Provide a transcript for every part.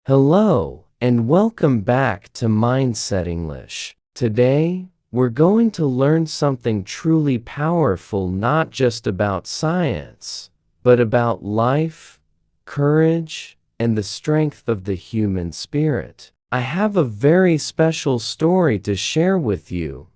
Hello, and welcome back to Mindset English. Today, we're going to learn something truly powerful, not just about science, but about life, courage, and the strength of the human spirit. I have a very special story to share with you: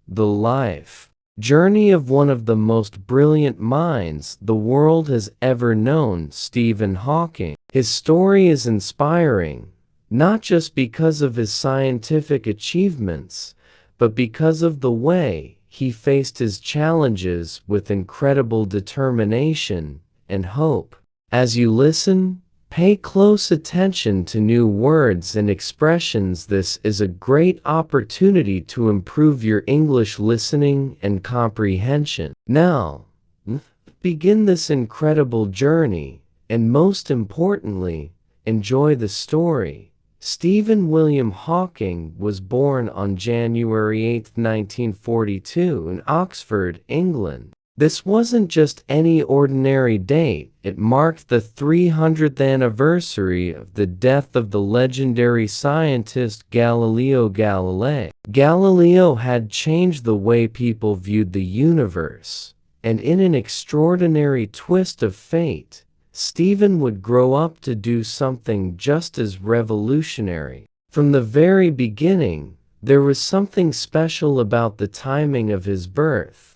the life journey of one of the most brilliant minds the world has ever known, Stephen Hawking. His story is inspiring, not just because of his scientific achievements, but because of the way he faced his challenges with incredible determination and hope. As you listen, pay close attention to new words and expressions. This is a great opportunity to improve your English listening and comprehension. Now, begin this incredible journey, and most importantly, enjoy the story. Stephen William Hawking was born on January 8, 1942 in Oxford, England. This wasn't just any ordinary date. It marked the 300th anniversary of the death of the legendary scientist Galileo Galilei. Galileo had changed the way people viewed the universe, and in an extraordinary twist of fate, Stephen would grow up to do something just as revolutionary. From the very beginning, there was something special about the timing of his birth.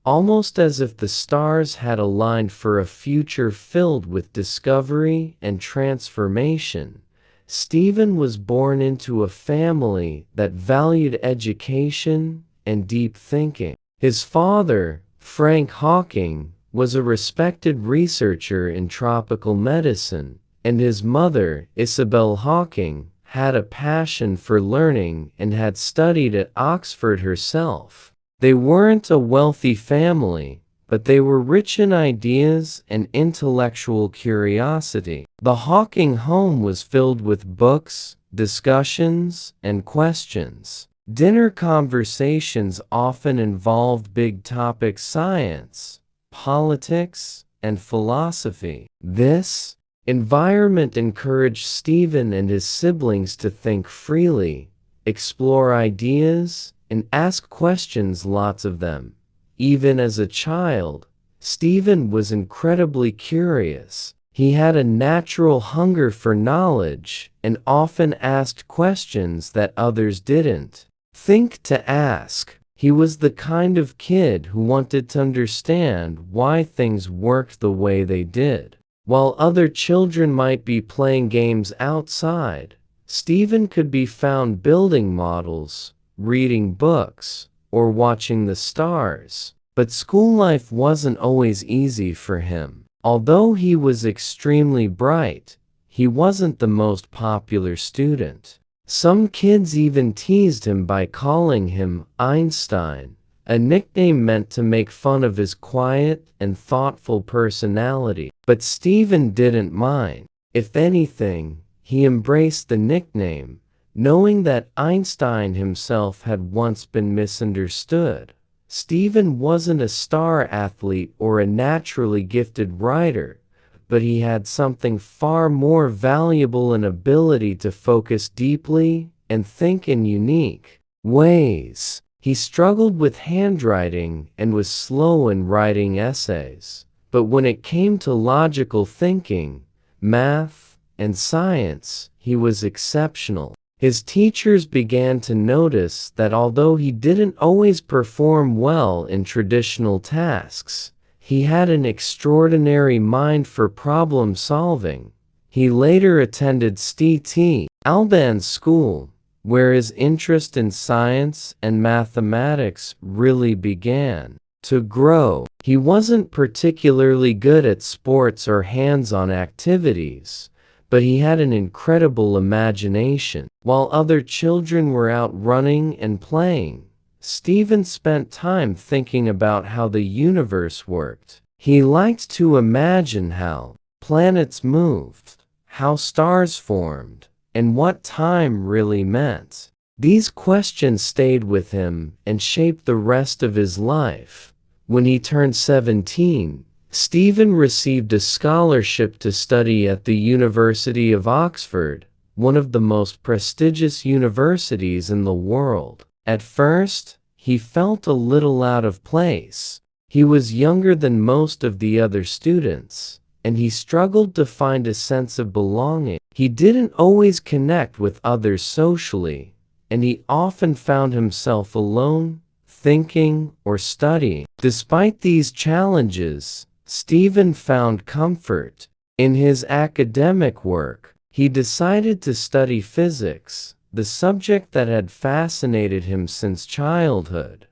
Almost as if the stars had aligned for a future filled with discovery and transformation, Stephen was born into a family that valued education and deep thinking. His father, Frank Hawking, was a respected researcher in tropical medicine, and his mother, Isabel Hawking, had a passion for learning and had studied at Oxford herself. They weren't a wealthy family, but they were rich in ideas and intellectual curiosity. The Hawking home was filled with books, discussions, and questions. Dinner conversations often involved big topics: science, politics, and philosophy. This environment encouraged Stephen and his siblings to think freely, explore ideas, and ask questions, lots of them. Even as a child, Stephen was incredibly curious. He had a natural hunger for knowledge and often asked questions that others didn't think to ask. He was the kind of kid who wanted to understand why things worked the way they did. While other children might be playing games outside, Stephen could be found building models, reading books, or watching the stars. But school life wasn't always easy for him. Although he was extremely bright, he wasn't the most popular student. Some kids even teased him by calling him Einstein, a nickname meant to make fun of his quiet and thoughtful personality. But Stephen didn't mind. If anything, he embraced the nickname, knowing that Einstein himself had once been misunderstood. Stephen wasn't a star athlete or a naturally gifted writer, but he had something far more valuable: an ability to focus deeply and think in unique ways. He struggled with handwriting and was slow in writing essays, but when it came to logical thinking, math, and science, he was exceptional. His teachers began to notice that although he didn't always perform well in traditional tasks, he had an extraordinary mind for problem solving. He later attended St. Albans School, where his interest in science and mathematics really began to grow. He wasn't particularly good at sports or hands-on activities, but he had an incredible imagination. While other children were out running and playing, Stephen spent time thinking about how the universe worked. He liked to imagine how planets moved, how stars formed, and what time really meant. These questions stayed with him and shaped the rest of his life. When he turned 17, Stephen received a scholarship to study at the University of Oxford, one of the most prestigious universities in the world. At first, he felt a little out of place. He was younger than most of the other students, and he struggled to find a sense of belonging. He didn't always connect with others socially, and he often found himself alone, thinking or studying. Despite these challenges, Stephen found comfort in his academic work. He decided to study physics, the subject that had fascinated him since childhood.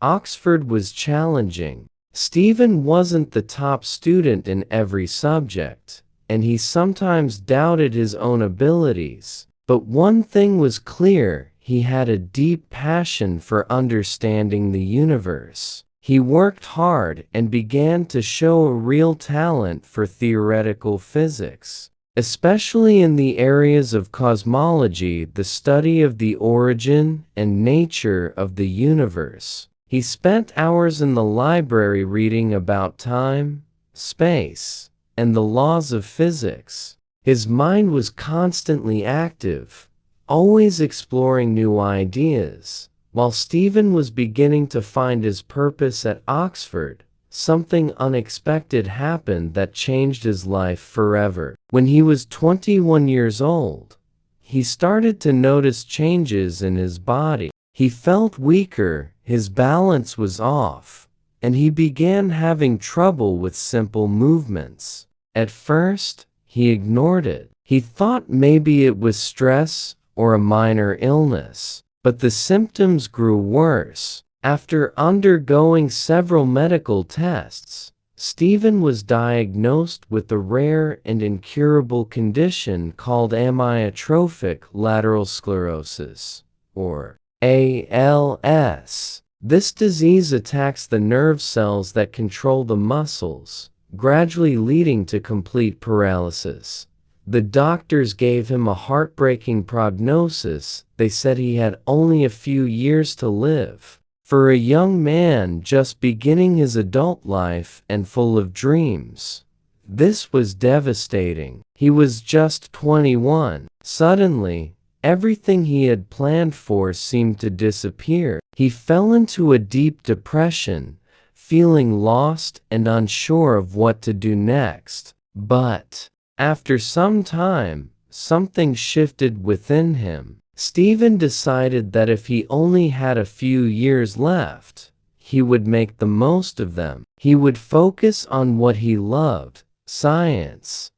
Oxford was challenging. Stephen wasn't the top student in every subject, and he sometimes doubted his own abilities. But one thing was clear: he had a deep passion for understanding the universe. He worked hard and began to show a real talent for theoretical physics, especially in the areas of cosmology, the study of the origin and nature of the universe. He spent hours in the library reading about time, space, and the laws of physics. His mind was constantly active, always exploring new ideas. While Stephen was beginning to find his purpose at Oxford, something unexpected happened that changed his life forever. When he was 21 years old, he started to notice changes in his body. He felt weaker, his balance was off, and he began having trouble with simple movements. At first, he ignored it. He thought maybe it was stress or a minor illness, but the symptoms grew worse. After undergoing several medical tests, Stephen was diagnosed with a rare and incurable condition called amyotrophic lateral sclerosis, or ALS. This disease attacks the nerve cells that control the muscles, gradually leading to complete paralysis. The doctors gave him a heartbreaking prognosis. They said he had only a few years to live. For a young man just beginning his adult life and full of dreams, this was devastating. He was just 21. Suddenly, everything he had planned for seemed to disappear. He fell into a deep depression, feeling lost and unsure of what to do next. But after some time, something shifted within him. Stephen decided that if he only had a few years left, he would make the most of them. He would focus on what he loved, science.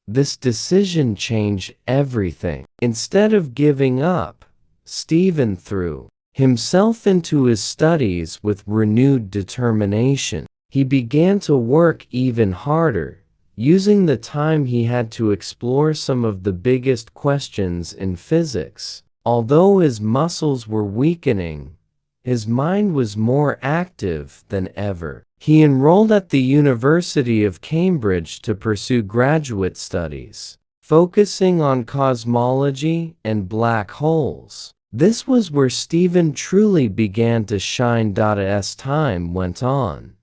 This decision changed everything. Instead of giving up, Stephen threw himself into his studies with renewed determination. He began to work even harder, using the time he had to explore some of the biggest questions in physics. Although his muscles were weakening, his mind was more active than ever. He enrolled at the University of Cambridge to pursue graduate studies, focusing on cosmology and black holes. This was where Stephen truly began to shine. As time went on,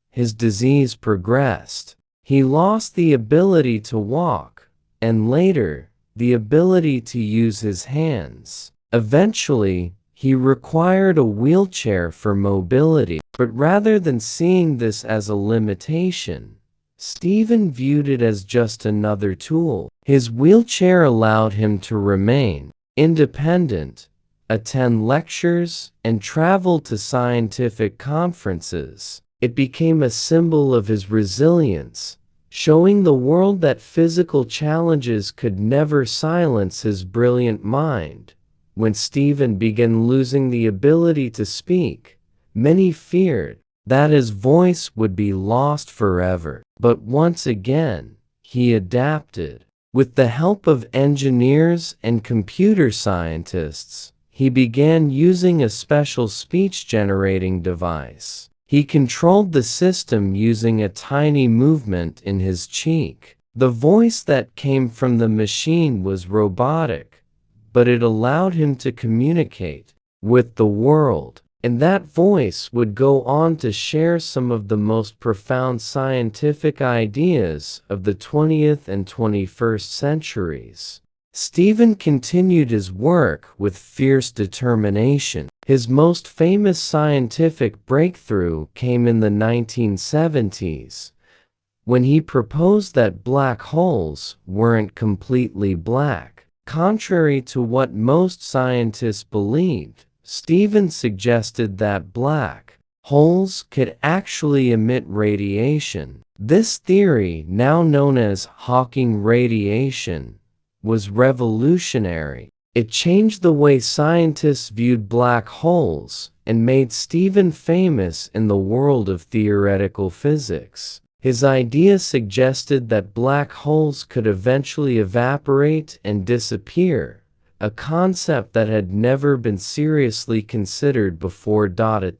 his disease progressed. He lost the ability to walk, and later, the ability to use his hands. Eventually, he required a wheelchair for mobility. But rather than seeing this as a limitation, Stephen viewed it as just another tool. His wheelchair allowed him to remain independent, attend lectures, and travel to scientific conferences. It became a symbol of his resilience, showing the world that physical challenges could never silence his brilliant mind. When Stephen began losing the ability to speak, many feared that his voice would be lost forever. But once again, he adapted. With the help of engineers and computer scientists, he began using a special speech-generating device. He controlled the system using a tiny movement in his cheek. The voice that came from the machine was robotic, but it allowed him to communicate with the world. And that voice would go on to share some of the most profound scientific ideas of the 20th and 21st centuries. Stephen continued his work with fierce determination. His most famous scientific breakthrough came in the 1970s, when he proposed that black holes weren't completely black. Contrary to what most scientists believed, Stephen suggested that black holes could actually emit radiation. This theory, now known as Hawking radiation, was revolutionary. It changed the way scientists viewed black holes and made Stephen famous in the world of theoretical physics. His idea suggested that black holes could eventually evaporate and disappear, a concept that had never been seriously considered before. At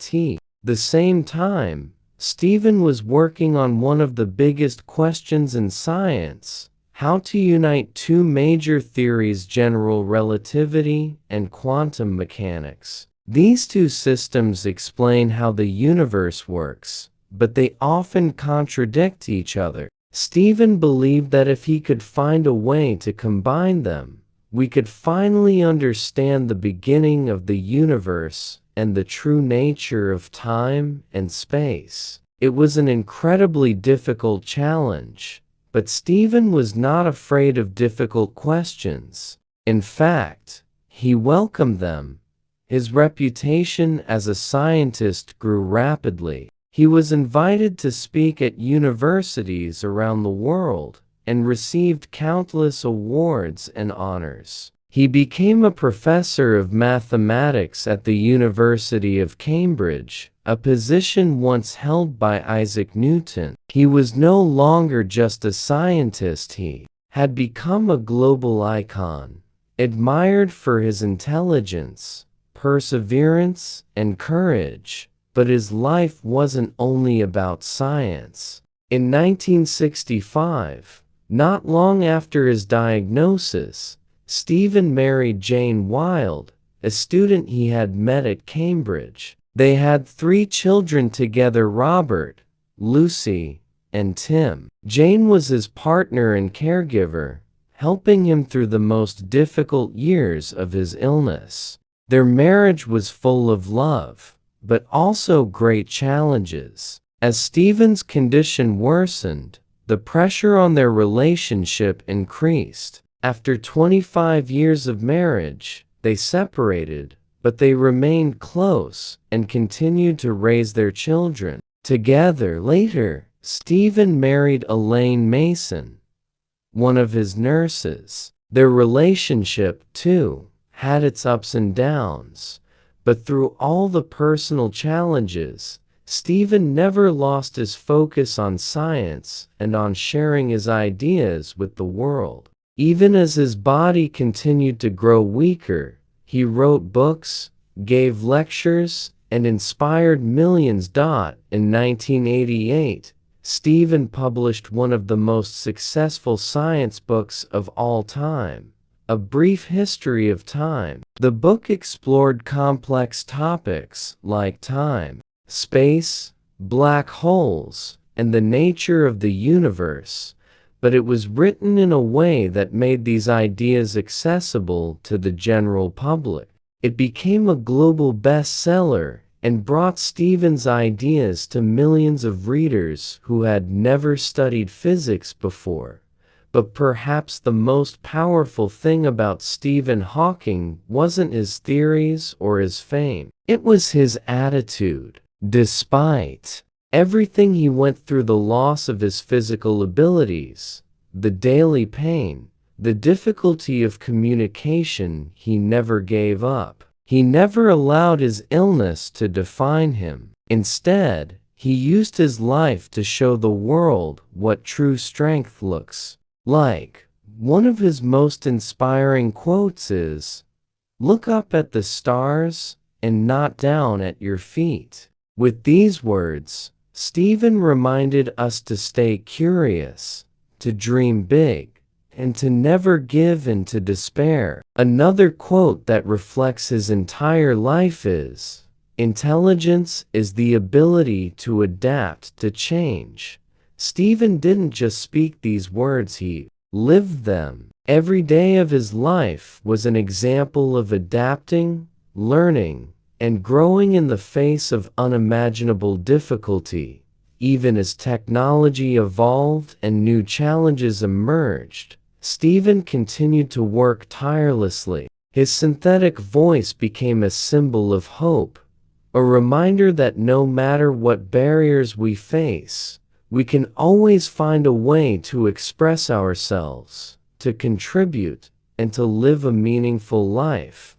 the same time, Stephen was working on one of the biggest questions in science: how to unite two major theories, general relativity and quantum mechanics. These two systems explain how the universe works, but they often contradict each other. Stephen believed that if he could find a way to combine them, we could finally understand the beginning of the universe and the true nature of time and space. It was an incredibly difficult challenge, but Stephen was not afraid of difficult questions. In fact, he welcomed them. His reputation as a scientist grew rapidly. He was invited to speak at universities around the world and received countless awards and honors. He became a professor of mathematics at the University of Cambridge, a position once held by Isaac Newton. He was no longer just a scientist, he had become a global icon, admired for his intelligence, perseverance, and courage. But his life wasn't only about science. In 1965, not long after his diagnosis, Stephen married Jane Wilde, a student he had met at Cambridge. They had 3 children together: Robert, Lucy, and Tim. Jane was his partner and caregiver, helping him through the most difficult years of his illness. Their marriage was full of love, but also great challenges. As Stephen's condition worsened, the pressure on their relationship increased. After 25 years of marriage, they separated, but they remained close and continued to raise their children together. Later, Stephen married Elaine Mason, one of his nurses. Their relationship, too, had its ups and downs, but through all the personal challenges, Stephen never lost his focus on science and on sharing his ideas with the world. Even as his body continued to grow weaker, he wrote books, gave lectures, and inspired millions. In 1988, Stephen published one of the most successful science books of all time, A Brief History of Time. The book explored complex topics like time, space, black holes, and the nature of the universe, but it was written in a way that made these ideas accessible to the general public. It became a global bestseller and brought Stephen's ideas to millions of readers who had never studied physics before. But perhaps the most powerful thing about Stephen Hawking wasn't his theories or his fame. It was his attitude. Despite everything he went through, the loss of his physical abilities, the daily pain, the difficulty of communication, he never gave up. He never allowed his illness to define him. Instead, he used his life to show the world what true strength looks like. One of his most inspiring quotes is, "Look up at the stars and not down at your feet." With these words, Stephen reminded us to stay curious, to dream big, and to never give in to despair. Another quote that reflects his entire life is, "Intelligence is the ability to adapt to change." Stephen didn't just speak these words, he lived them. Every day of his life was an example of adapting, learning, and growing in the face of unimaginable difficulty. Even as technology evolved and new challenges emerged, Stephen continued to work tirelessly. His synthetic voice became a symbol of hope, a reminder that no matter what barriers we face, we can always find a way to express ourselves, to contribute, and to live a meaningful life.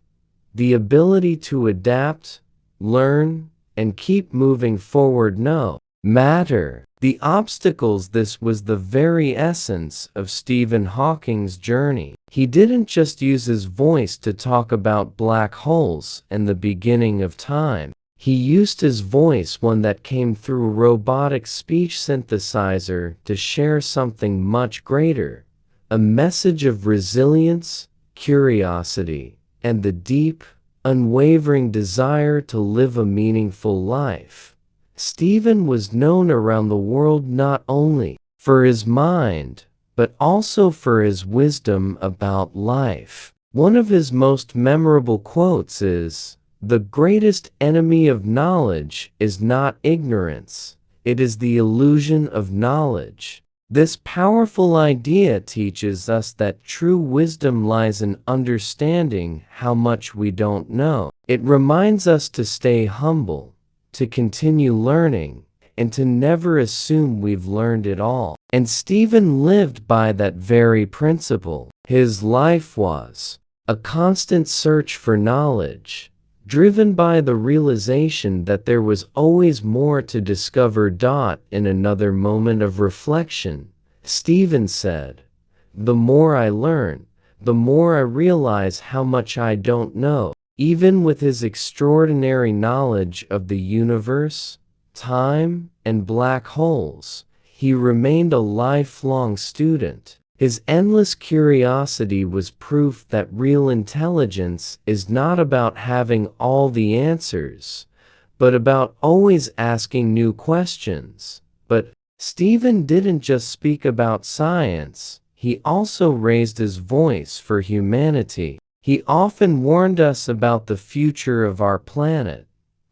The ability to adapt, learn, and keep moving forward no matter the obstacles. This was the very essence of Stephen Hawking's journey. He didn't just use his voice to talk about black holes and the beginning of time. He used his voice, one that came through a robotic speech synthesizer, to share something much greater, a message of resilience, curiosity, and the deep, unwavering desire to live a meaningful life. Stephen was known around the world not only for his mind, but also for his wisdom about life. One of his most memorable quotes is, "The greatest enemy of knowledge is not ignorance, it is the illusion of knowledge." This powerful idea teaches us that true wisdom lies in understanding how much we don't know. It reminds us to stay humble, to continue learning, and to never assume we've learned it all. And Stephen lived by that very principle. His life was a constant search for knowledge, driven by the realization that there was always more to discover. In another moment of reflection, Stephen said, "The more I learn, the more I realize how much I don't know." Even with his extraordinary knowledge of the universe, time, and black holes, he remained a lifelong student. His endless curiosity was proof that real intelligence is not about having all the answers, but about always asking new questions. But Stephen didn't just speak about science, he also raised his voice for humanity. He often warned us about the future of our planet,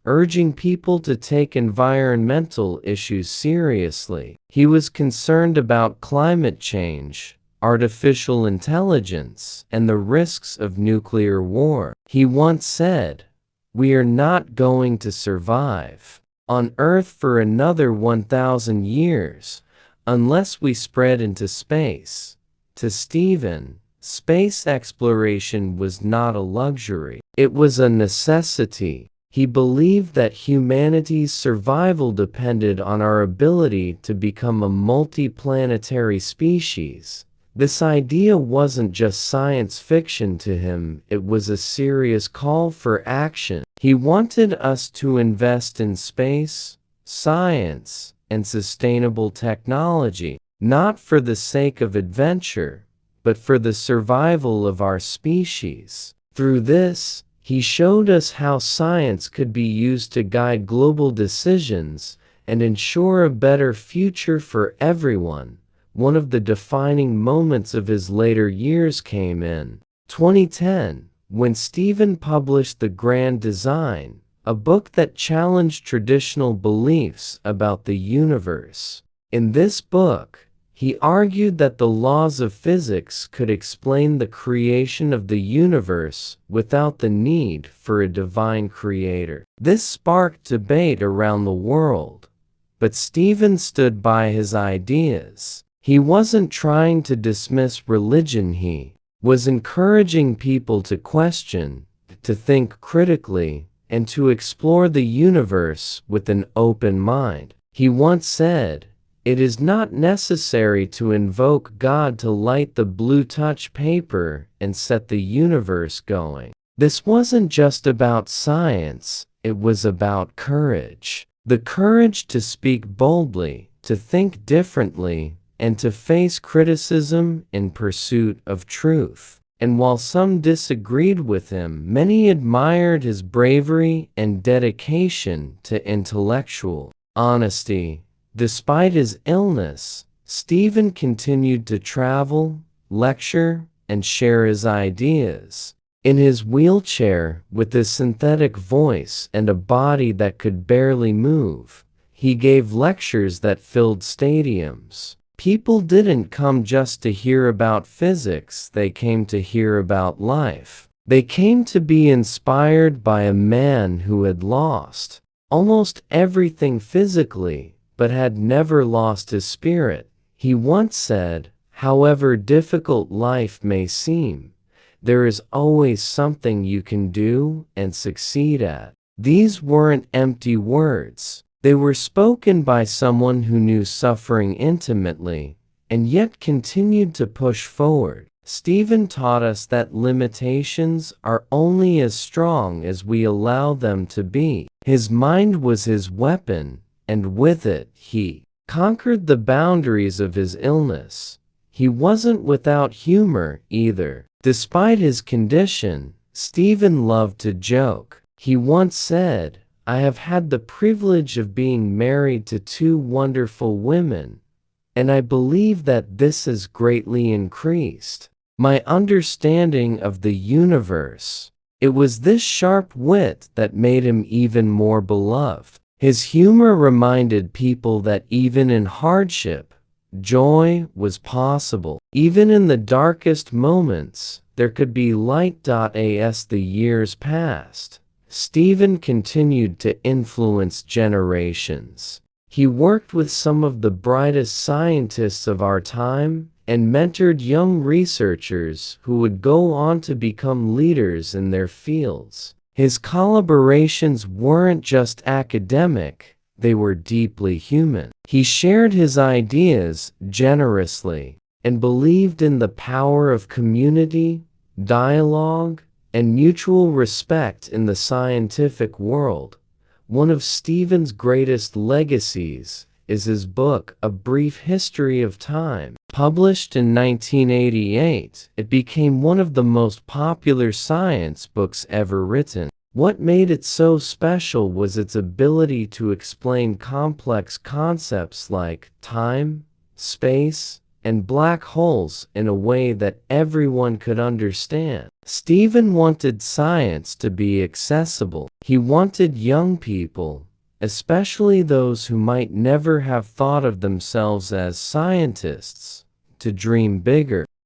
urging people to take environmental issues seriously. He was concerned about climate change, artificial intelligence, and the risks of nuclear war. He once said, "We are not going to survive on Earth for another 1,000 years unless we spread into space." To Stephen, space exploration was not a luxury, it was a necessity. He believed that humanity's survival depended on our ability to become a multiplanetary species. This idea wasn't just science fiction to him, it was a serious call for action. He wanted us to invest in space, science, and sustainable technology, not for the sake of adventure, but for the survival of our species. Through this, he showed us how science could be used to guide global decisions and ensure a better future for everyone. One of the defining moments of his later years came in 2010, when Stephen published The Grand Design, a book that challenged traditional beliefs about the universe. In this book, he argued that the laws of physics could explain the creation of the universe without the need for a divine creator. This sparked debate around the world, but Stephen stood by his ideas. He wasn't trying to dismiss religion, he was encouraging people to question, to think critically, and to explore the universe with an open mind. He once said, "It is not necessary to invoke God to light the blue touch paper and set the universe going." This wasn't just about science, it was about courage. The courage to speak boldly, to think differently, and to face criticism in pursuit of truth. And while some disagreed with him, many admired his bravery and dedication to intellectual honesty. Despite his illness, Stephen continued to travel, lecture, and share his ideas. In his wheelchair, with his synthetic voice and a body that could barely move, he gave lectures that filled stadiums. People didn't come just to hear about physics, they came to hear about life. They came to be inspired by a man who had lost almost everything physically, but had never lost his spirit. He once said, "However difficult life may seem, there is always something you can do and succeed at." These weren't empty words. They were spoken by someone who knew suffering intimately, and yet continued to push forward. Stephen taught us that limitations are only as strong as we allow them to be. His mind was his weapon, and with it, he conquered the boundaries of his illness. He wasn't without humor, either. Despite his condition, Stephen loved to joke. He once said, "I have had the privilege of being married to two wonderful women, and I believe that this has greatly increased my understanding of the universe." It was this sharp wit that made him even more beloved. His humor reminded people that even in hardship, joy was possible. Even in the darkest moments, there could be light. As the years passed, Stephen continued to influence generations. He worked with some of the brightest scientists of our time and mentored young researchers who would go on to become leaders in their fields. His collaborations weren't just academic, they were deeply human. He shared his ideas generously and believed in the power of community, dialogue, and mutual respect in the scientific world. One of Stephen's greatest legacies is his book, A Brief History of Time. Published in 1988, it became one of the most popular science books ever written. What made it so special was its ability to explain complex concepts like time, space, and black holes in a way that everyone could understand. Stephen wanted science to be accessible. He wanted young people, especially those who might never have thought of themselves as scientists, to dream bigger.